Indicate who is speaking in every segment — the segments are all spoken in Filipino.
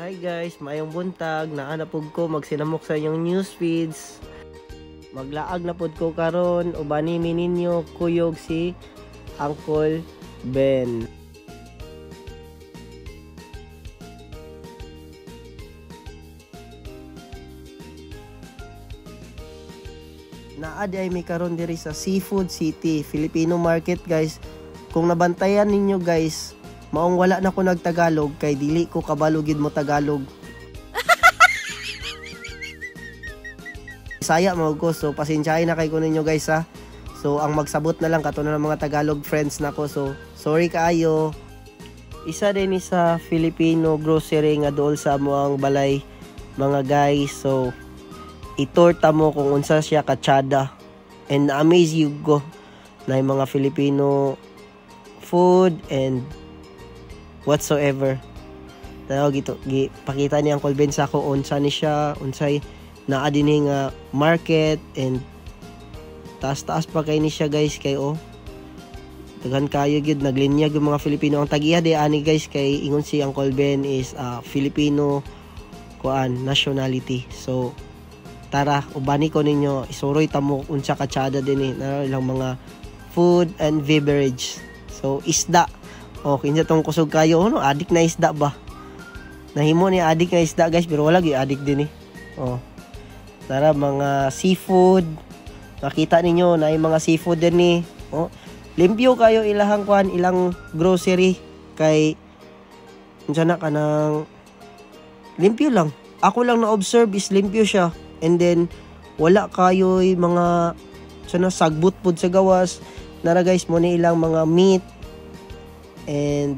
Speaker 1: Hi guys, maayong buntag. Naa na pud ko magsinamok sa inyong news feeds. Maglaag na pud ko karon ubanimi ninyo kuyog si Uncle Ben. Naa di ay may karon diri sa Seafood City, Filipino market guys. Kung nabantayan ninyo guys, maong wala na ko nagtagalog kay dili ko kabalugid mo Tagalog. Saya mo ko, so pasensyahin na kay ko ninyo guys ha. So ang magsabot na lang kato na ng mga Tagalog friends nako, so sorry kaayo. Isa din ni sa Filipino grocery nga dool sa amoang balay mga guys. So itorta mo kung unsa siya katsada, and amaze you go na yung mga Filipino food and whatsoever. Tawag ito, pakita ni Uncle Ben sa ako unsa ni siya, unsay naa din nga market, and taas pa kay ni siya guys, kay daghan kayo gyud naglinyag yung mga Filipino ang tagiya di ani guys, kay ingon si Uncle Ben is Filipino nationality. So tara ubani ko ninyo isuroy tamo unsa katsada din na ilang mga food and beverage. So isda, kinsa tong kusog kayo adik na isda ba, nahimo ni adik na isda guys, pero wala gyud adik din tara mga seafood, makita ninyo na yung mga seafood din limpyo kayo ilahang ilang grocery, kay unsa na kanang limpyo lang. Ako lang na observe is limpyo siya, and then wala kayo mga sagbot pud sa gawas nara guys, mo ni ilang mga meat, and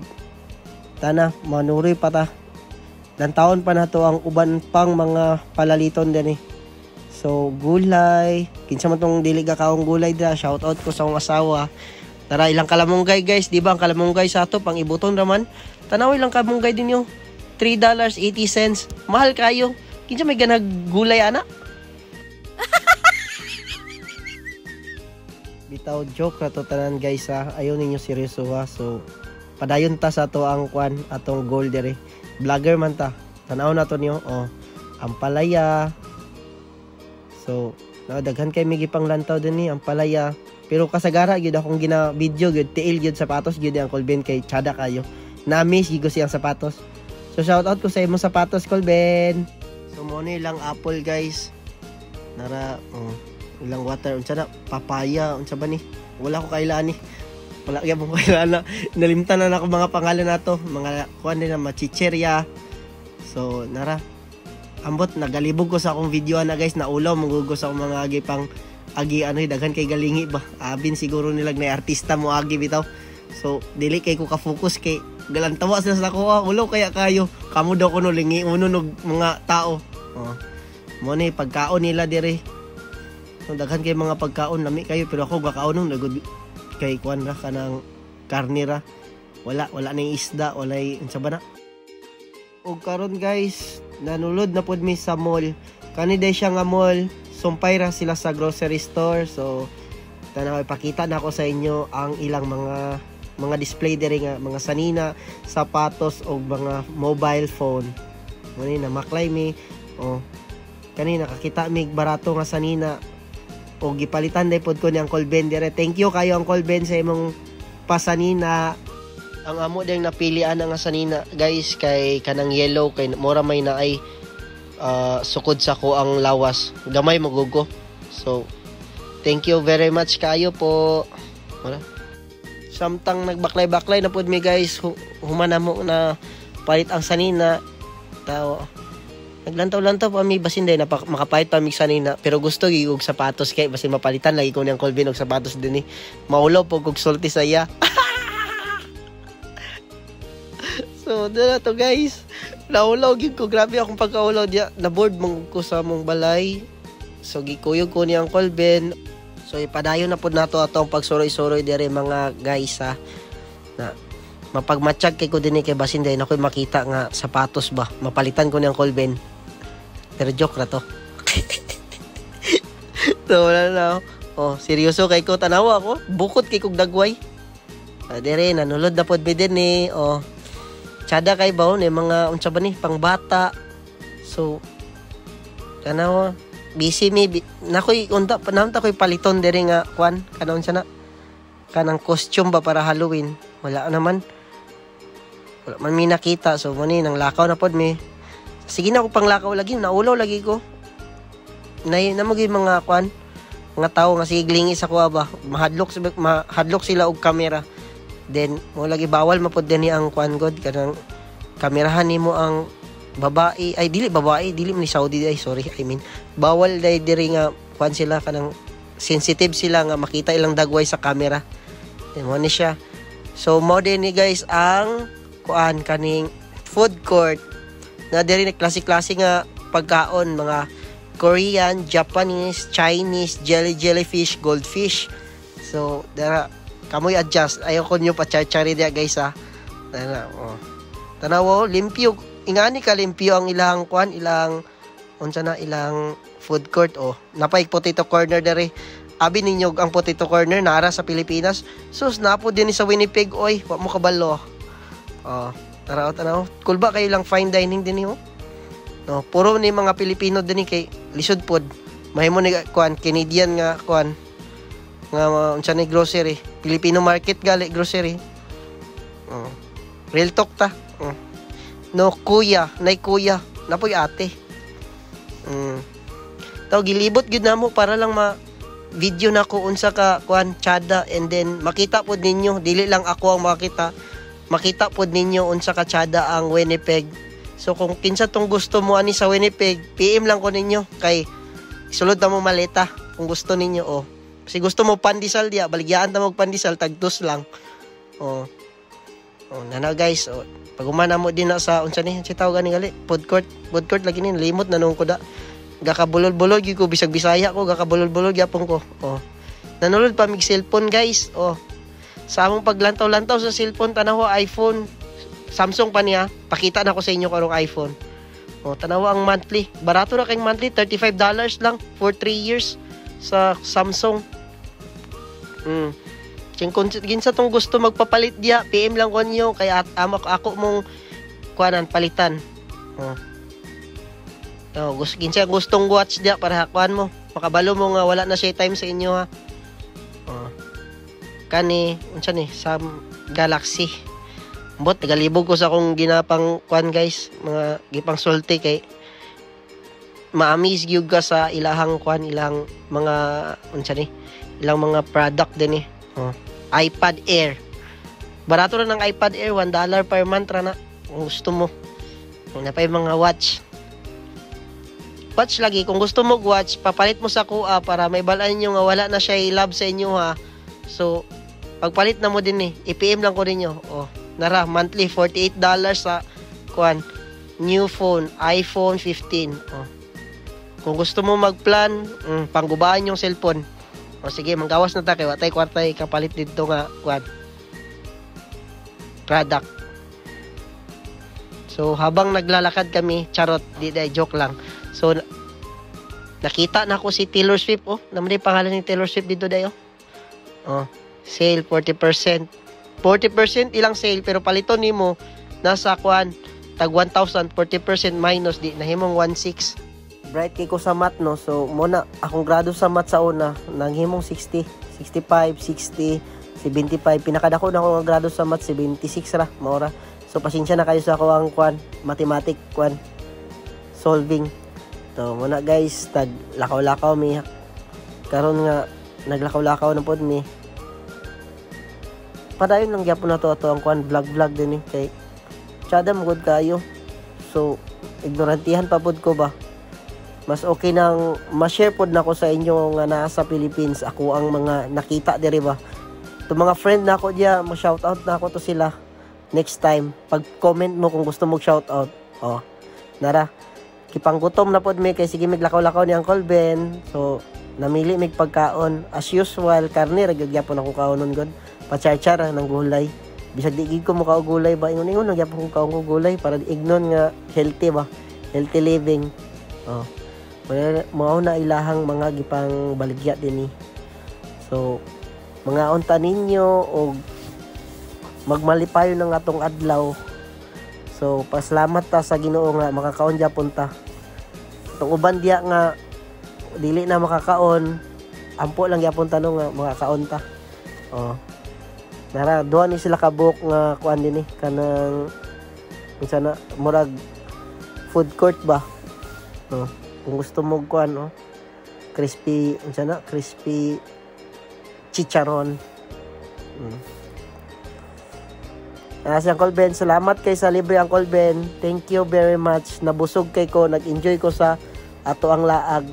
Speaker 1: tana manuroy pa ta taon pa na to ang uban pang mga palaliton din So gulay, kinsa man tong dili ka kaong gulay dira, shout out ko sa akong asawa. Tara ilang kalamunggay guys, di ba ang kalamunggay sa ato pang ibuton raman. Tanaw ilang kalamunggay din yo, $3.80. Mahal kayo. Kinsa may ganag gulay ana? Bitaw joke ra to tanan guys ha. Ayaw ninyo seryoso ha. So padayon ta sa to ang atong goal dire. Vlogger man ta. Tanaw na to niyo. Ampalaya. So daghan kay migi pang lantaw din ni ampalaya. Pero kasagara gyud akong gina video gyud tiil gyud sapatos gyud ang Uncle Ben, kay tsada kayo. Na-miss gyud siyang sapatos. So shout out ko sa imong sapatos Uncle Ben. So mo ni lang apple guys. Nara ilang water, unsa na papaya, unsa ba ni? Wala ko kailan ni. Wala gyud mo kailan na. Nalimtan na ako mga pangalan nato, mga kuan din na machicherya. So nara ambot nagalibog ko sa akong video na guys, naulaw magugos ako mga agi pang daghan kay galingi ba. Abin siguro nilag na artista mo agi bitaw. So dili kay ko ka-focus kay galantawa sa ko ulo kaya kayo kamo daw kuno lingi uno mga tao. Mo ni pagkaon nila dire. So daghan kay mga pagkaon lami kayo, pero ako gakaon nagud kay kuan ra kanang karne ra. Wala na isda, wala unsa ba na. Og karon guys, nanulod na pud mi sa mall. Kani day siya nga mall, sumpay ra sila sa grocery store. So tanaw ipakita na ako sa inyo ang ilang mga display diri nga mga sanina, sapatos o mga mobile phone. Muni na maklay mi kani nakakita mi barato nga sanina o gipalitan day pod ko ni Uncle Ben dire. Thank you kayo Uncle Ben sa imong pasanina. Ang amo ding napilian nga sanina guys kay kanang yellow, kay mura may naay sukod sa ko ang lawas, gamay magugo. So thank you very much kayo po. Wala samtang nagbaklay-baklay na pud mi guys, humana mo na palit ang sanina. Tao naglantaw-lantaw pa mi basin day na makapait pa mi sanina, pero gusto gigog sapatos kay basin mapalitan lagi ko ni Uncle Ben og sapatos dinhi. Maulaw po kog sulti saya. So dala to guys, naulaw gid ko, grabe akong pagkaulaw dia, na board man ko sa mong balay. So gikuyog ko ni Uncle Ben. So ipadayon na pud nato atong pagsuroy-suroy dire mga guys ha. Na mapagmatsyag kay ko dinhi kay basin day nakoy makita nga sapatos ba mapalitan ko ni Uncle Ben. Pero joke ra to. So wala na. Seryoso kay ko tanawa ko, bukod kay kog dagway. Dire nanulod na pud mi dinhi. tsada kay baon mga unsa ba ni pangbata. So tanaw busy mi nakoy unta panamta koy paliton diri nga kwan kanang unsa na kanang costume ba para Halloween. Wala man mi nakita. So mo ni nang lakaw na pod mi. Sige na ko panglakaw lagi, naulaw lagi ko. Namogi mga kwan, mga tao nga sigling isa ko ba, mahadlok sila og kamera. Then mo lagi bawal mapod din ang kwan god kanang kamerahan nimo ang babae ay dili ni Saudi ay sorry I mean bawal diri nga kwan sila kanang sensitive sila nga makita ilang dagway sa camera. Then mo ni siya. So mo din ni guys ang kuan kaning food court na diri ni klase-klase nga pagkaon mga Korean, Japanese, Chinese, jellyfish, goldfish. So dara kamoy adjust ayo ko nyo pa chari dia guys ha. Tanaw limpyo ingani ka limpyo ang ilang kuan ilang unsa na ilang food court napay potato corner dere. Abi ninyo ang potato corner nara sa Pilipinas. Sus napo din sa Winnipeg oy wa mo kabalo. Tanaw cool ba kayo lang fine dining din niyo? No, puro ni mga Pilipino din kay lisod pod. Mahimo ni kuan Canadian nga kuan nga unsa ni grocery, Filipino market gali grocery. Real talk ta. No kuya, nay kuya, napoy ate. Taw gilibot gyud namo para lang video na ko unsa ka kuan tsada and then makita pod ninyo dili lang ako ang makita pod ninyo unsa ka tsada ang Winnipeg. So kung kinsa tong gusto mo ani sa Winnipeg, PM lang ko ninyo kay sulod na mo maleta kung gusto ninyo Kasi gusto mo pandesal dia, baligyaan ta mo pandesal tagtos lang. Nana guys, pag umana mo din na sa unsa ni si tawag ani gali, food court lagi ni limot nanong ko da. Gakabulol-bulol gyud ko bisag Bisaya ko, gakabulol-bulol gyapon ko. Nanulod pa mig cellphone guys. Sa among paglantaw-lantaw sa cellphone tanaw iPhone Samsung pa niya, pakita na ko sa inyo karong iPhone. Tanawa ang monthly. Barato na kayong monthly, $35 lang for 3 years sa Samsung. Kung ginsa tong gusto magpapalit diya, PM lang ko niyo kay ako mong kuanan palitan. Ginsa gustong watch diya para kuan mo. Makabalo mo nga wala na siya time sa inyo ha. Kani unsa ni Sam Galaxy. Bot tagalibog ko sa akong ginapang kuan guys, mga gipang sulti kay ma-amaze gyud ka sa ilahang kuan ilang mga unsa ni ilang mga product din iPad Air. Barato na ng iPad Air, $1 per month ra na. Kung gusto mo. Na pa mga watch. Watch lagi kung gusto mo watch, papalit mo sa kuha para may balaan nyo nga wala na siya i-love sa inyo ha. So pagpalit na mo din i-PM lang ko ninyo. Nara, monthly $48 sa kuan new phone, iPhone 15. Kung gusto mo magplan, panggubaan yung cellphone. Sige, manggawas na ta kay watay kwartay kapalit dito nga kuan product. So habang naglalakad kami, charot, di joke lang. So nakita na ko si Taylor Swift naman yung pangalan ni Taylor Swift dito dayo. Sale 40%. 40% ilang sale pero paliton nimo nasa kuan tag 1,000 40% minus di nahimong 1,600. Bright kay ko sa math no. So muna akong grado sa math sa una nanghimong 60, 65, 60, 75 pinakadako na ako nga grado sa math 76 ra maora. So pasensya na kayo sa ako ang kuan mathematic kuan solving. To muna guys tag lakaw-lakaw mi karon nga naglakaw-lakaw na pod mi. Padayon lang gyapon na to ang kuan vlog din kay tsada magud kayo. So ignorantihan pa pod ko ba. Mas okay nang ma-share pod nako sa inyo nga nasa Philippines ako ang mga nakita diri ba. To mga friend nako diya, mo shout out na ako to sila. Next time pag comment mo kung gusto mo shout out. Nara kipanggutom na pod mi kay sige miglakaw-lakaw ni Uncle Ben. So namili mig pagkaon as usual karne ra gyapon ako kaonon god. Pachar-char ng gulay. Bisag di gid ko mo gulay ba ingon-ingon nagyapon ko kaon gulay para ignon nga healthy ba. Healthy living. Mao na ilahang mga gipang baligya dinhi. So mga unta ninyo og magmalipayon ng atong adlaw. So pasalamat ta sa Ginoo nga makakaon gyapon ta. Itong uban diya nga dili na makakaon, ampo lang gyapon tanong nga makakaon ta. Oh. Nara duha ni sila kabuk nga kuan dinhi kanang unsa na murag food court ba. Oh. Kung gusto mo kuan crispy unsa na crispy chicharon. Si Uncle Ben, salamat kay sa libre Uncle Ben. Thank you very much. Nabusog kay ko, nag-enjoy ko sa ato ang laag.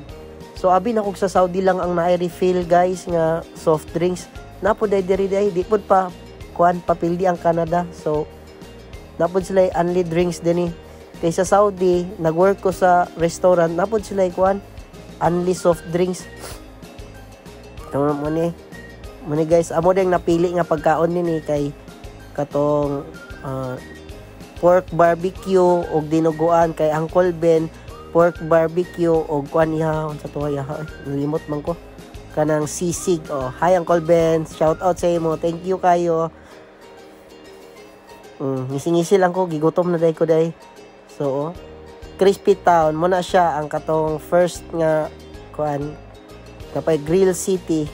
Speaker 1: So abi na kog sa Saudi lang ang naay refill guys nga soft drinks. Napod diri di pud pa kuan papildi ang Canada. So napod sila only drinks dinhi. Kay sa Saudi, nag-work ko sa restaurant, napod sila kuan only soft drinks. Tama mo ni guys, amo ding napili nga pagkaon nini kay katong pork barbecue og dinuguan kay Uncle Ben, pork barbecue og kuan iha unsa to ya nalimot man ko kanang sisig. Hi Uncle Ben, shout out sa imo, thank you kayo. Ngisi-ngisi lang ko, gigutom na day ko day. So Crispy Town mo na siya ang katong first nga kuan kapay Grill City.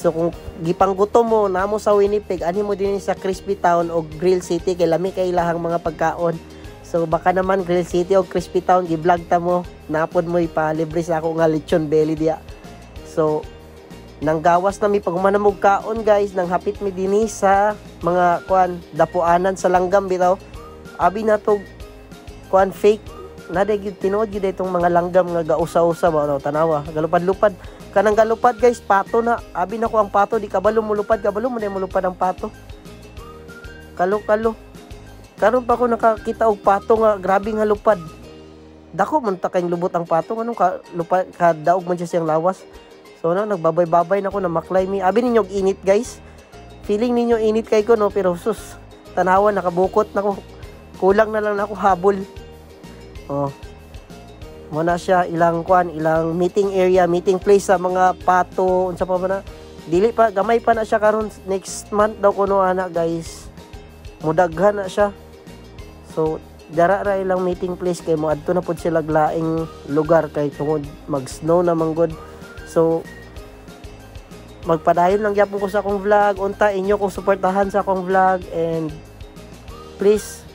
Speaker 1: So kung gipanggutom mo namo sa Winnipeg, ani mo din sa Crispy Town o Grill City kay lami kay ilahang mga pagkaon. So baka naman Grill City o Crispy Town gi-vlog ta mo, napod mo ipalibre sa ako nga lechon belly diya. So nang gawas na mi pag manamog kaon guys, nang hapit mi dinhi sa mga kuan dapuanan sa langgam bitaw. Abi na to kuan fake na day gyud tinuod gyud itong mga langgam nga gausa-usa ba tanawa galupad-lupad. Kanang galupad guys, pato na. Abi na ko ang pato, di kabalo mo lupad, kabalo mo na mulupad ang pato. Kalo. Karon pa ko nakakita og pato nga grabe nga lupad. Dako man ta kay lubot ang pato, anong lupad kadaog man siya siyang lawas. So nagbabay-babay na ko na maklay mi. Abi ninyo og init guys. Feeling ninyo init kay ko no, pero sus, tanawan nakabukot na ko. Kulang na lang ako habol. Muna siya ilang meeting area, meeting place sa mga pato unsa pa man na. Dili pa gamay pa na siya karon, next month daw kuno ana guys. Mudaghan na siya. So dara ra ilang meeting place kay moadto na pud sila laing lugar kay tungod mag-snow na manggod. So magpadayon lang gyapon ko sa akong vlog. Unta inyo kong suportahan sa akong vlog and please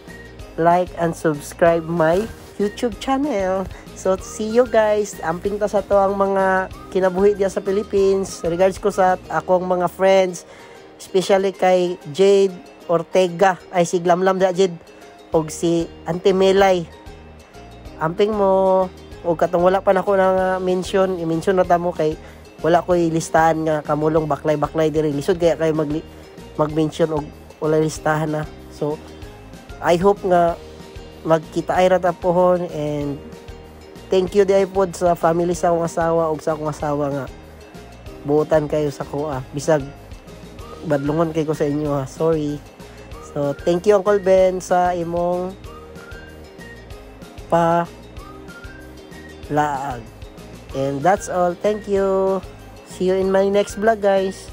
Speaker 1: like and subscribe my YouTube channel. So see you guys. Amping ta sa to ang mga kinabuhi diya sa Philippines. Regards ko sa akong mga friends, especially kay Jade Ortega, ay si Glamlam da Jade, og si Auntie Melay. Amping mo og katong wala pa nako nang mention, i-mention na ta mo kay wala ko'y listahan nga kamulong baklay diri. Lisod kaya kay mag-mention og wala listahan na. So I hope nga magkita ay rata pohon and thank you di pod sa family sa akong asawa ug sa akong asawa nga buotan kayo sa kuha. Bisag badlungon kay ko sa inyo ha. Sorry. So thank you Uncle Ben sa imong laag. And that's all. Thank you. See you in my next vlog guys.